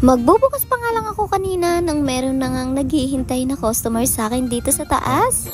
Magbubukas pa nga lang ako kanina nang meron na ngang naghihintay na customer sa akin dito sa taas.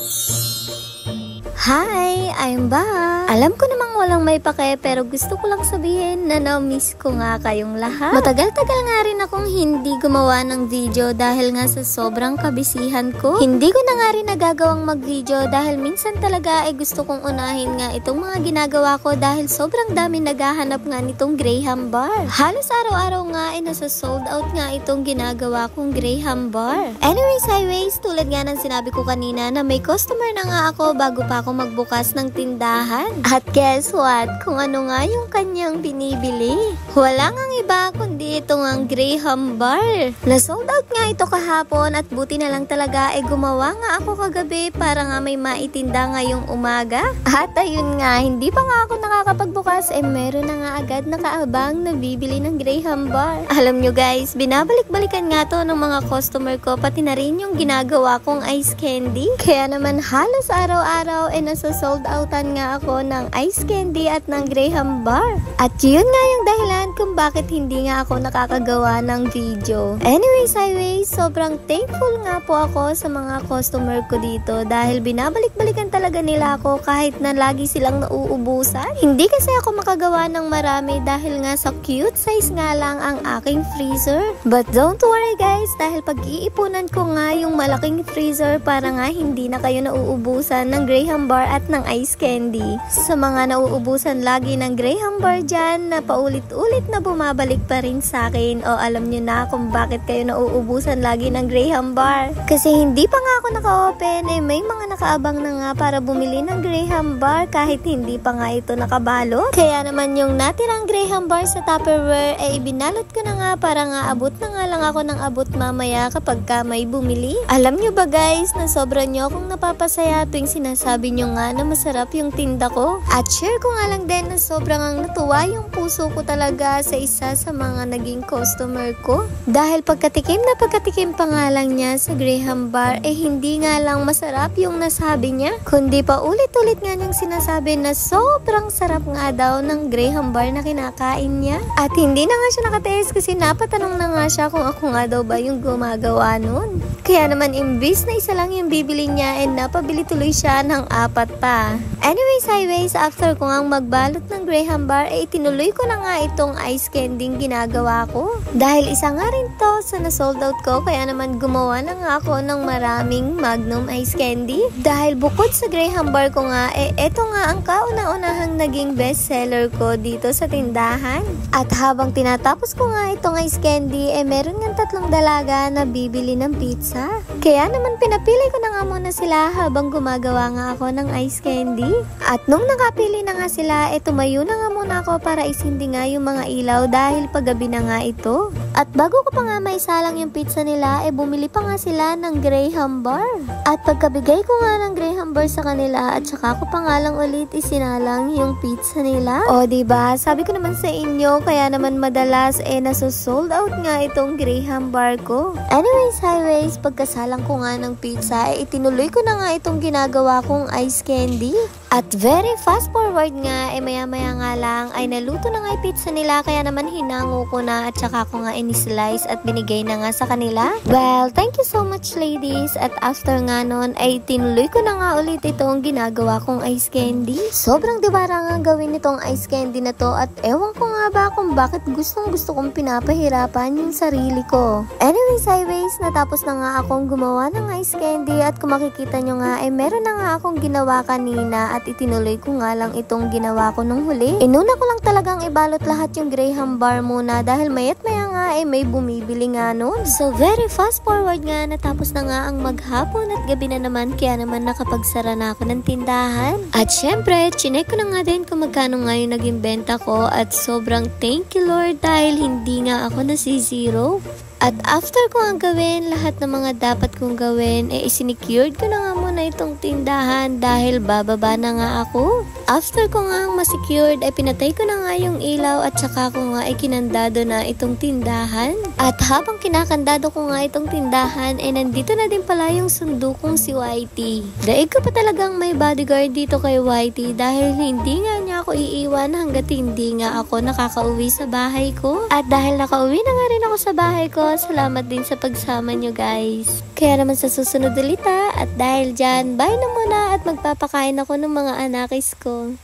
Hi! I'm back! Alam ko namang walang may pake pero gusto ko lang sabihin na na-miss ko nga kayong lahat. Matagal-tagal nga rin akong hindi gumawa ng video dahil nga sa sobrang kabisihan ko. Hindi ko na nga rin nagagawang mag-video dahil minsan talaga ay gusto kong unahin nga itong mga ginagawa ko dahil sobrang dami naghahanap nga nitong Graham bar. Halos araw-araw nga ay nasa sold out nga itong ginagawa kong Graham bar. Anyways, tulad nga ng sinabi ko kanina na may customer na nga ako bago pa ako magbukas ng tindahan. At guess what? Kung ano nga yung kanyang binibili. Wala ngang iba kundi itong ang Graham bar. Na-sold out nga ito kahapon at buti na lang talaga ay gumawa nga ako kagabi para nga may maitinda ngayong umaga. At ayun nga, hindi pa nga ako nakakapagbukas meron na nga agad nakaabang na bibili ng Graham bar. Alam nyo guys, binabalik-balikan nga to ng mga customer ko pati na rin yung ginagawa kong ice candy. Kaya naman halos araw-araw nasa sold outan nga ako ng ice candy at ng Graham bar. At yun nga yung dahilan kung bakit hindi nga ako nakakagawa ng video. Anyways, sobrang thankful nga po ako sa mga customer ko dito dahil binabalik-balikan talaga nila ako kahit na lagi silang nauubusan. Hindi kasi ako makagawa ng marami dahil nga sa cute size nga lang ang aking freezer. But don't worry guys, dahil pag-iipunan ko nga yung malaking freezer para nga hindi na kayo nauubusan ng Graham bar at ng ice candy. Sa mga nauubusan lagi ng Graham bar dyan na paulit-ulit na bumabalik pa rin sa akin o alam nyo na kung bakit kayo nauubusan lagi ng Graham bar. Kasi hindi pa nga ako naka-open may mga nakaabang na nga para bumili ng Graham bar kahit hindi pa nga ito nakabalot. Kaya naman yung natirang Graham bar sa Tupperware ibinalot ko na nga para nga abot na nga lang ako ng abot mamaya kapag ka may bumili. Alam nyo ba guys na sobrang nyo akong napapasaya tuwing sinasabi nyo nga na masarap yung tinda ko. At share ko nga lang din na sobrang ang natuwa yung puso ko talaga sa isa sa mga naging customer ko. Dahil pagkatikim pa nga lang niya sa Graham bar hindi nga lang masarap yung nasabi niya, kundi pa ulit-ulit nga niyang sinasabi na sobrang sarap nga daw ng Graham bar na kinakain niya. At hindi na nga siya nakataste kasi napatanong na nga siya kung ako nga daw ba yung gumagawa nun. Kaya naman imbis na isa lang yung bibili niya napabili tuloy siya ng 4 pa. Anyways, after ko nga magbalot ng Graham bar itinuloy ko na nga itong ice candy ginagawa ko. Dahil isa nga rin to sa na-sold out ko kaya naman gumawa na nga ako ng maraming Magnum ice candy. Dahil bukod sa Graham bar ko nga eto nga ang kauna-unahang naging bestseller ko dito sa tindahan. At habang tinatapos ko nga itong ice candy meron nga 3 dalaga na bibili ng pizza. Kaya naman pinapili ko na nga muna sila habang gumagawa nga ako ng ice candy. At nung nakapili na nga sila tumayo na nga muna ako para isindi nga yung mga ilaw dahil paggabi na nga ito. At bago ko pa nga maisalang yung pizza nila bumili pa nga sila ng Graham bar. At pagkabigay ko nga ng Graham bar sa kanila at saka ko pa nga lang ulit isinalang yung pizza nila. O diba, sabi ko naman sa inyo kaya naman madalas nasa-sold out nga itong Graham bar ko. Anyways, pagkasalang ko nga ng pizza itinuloy ko na nga itong ginagawa kong ice candy. At very fast forward nga maya-maya nga lang ay naluto na nga yung pizza nila kaya naman hinango ko na at saka ko nga in-slice at binigay na nga sa kanila. Well, thank you so much ladies. At after nga nun ay tinuloy ko na nga ulit itong ginagawa kong ice candy. Sobrang diwara nga gawin itong ice candy na to at ewan ko nga ba kung bakit gusto kong pinapahirapan yung sarili ko. Anyways, natapos na nga akong gumawa ng ice candy at kung makikita nyo nga meron na nga akong ginawa kanina at itinuloy ko nga lang itong ginawa ko nung huli. Inuna ko lang talagang ibalot lahat yung Graham bar muna dahil mayat maya nga may bumibili nga nun. So very fast forward nga natapos na nga ang maghapon at gabi na naman kaya naman nakapagsara na ako ng tindahan. At syempre, chinek ko na nga din kung magkano nga yung naging benta ko at sobrang thank you Lord dahil hindi nga ako nasizero. At after ko ang gawin, lahat ng mga dapat kong gawin, isinecured ko na nga muna itong tindahan dahil bababa na nga ako. After ko nga ma-secured, pinatay ko na nga yung ilaw at saka ko nga kinandado na itong tindahan. At habang kinakandado ko nga itong tindahan, nandito na din pala yung sundukong si Whitey. Daig ko pa talagang may bodyguard dito kay Whitey dahil hindi nga niya niya ako iiwan hanggat hindi nga ako nakakauwi sa bahay ko. At dahil nakauwi na nga rin ako sa bahay ko, salamat din sa pagsama nyo guys. Kaya naman sa susunod ulit at dahil dyan, bye na muna at magpapakain ako ng mga anakis ko.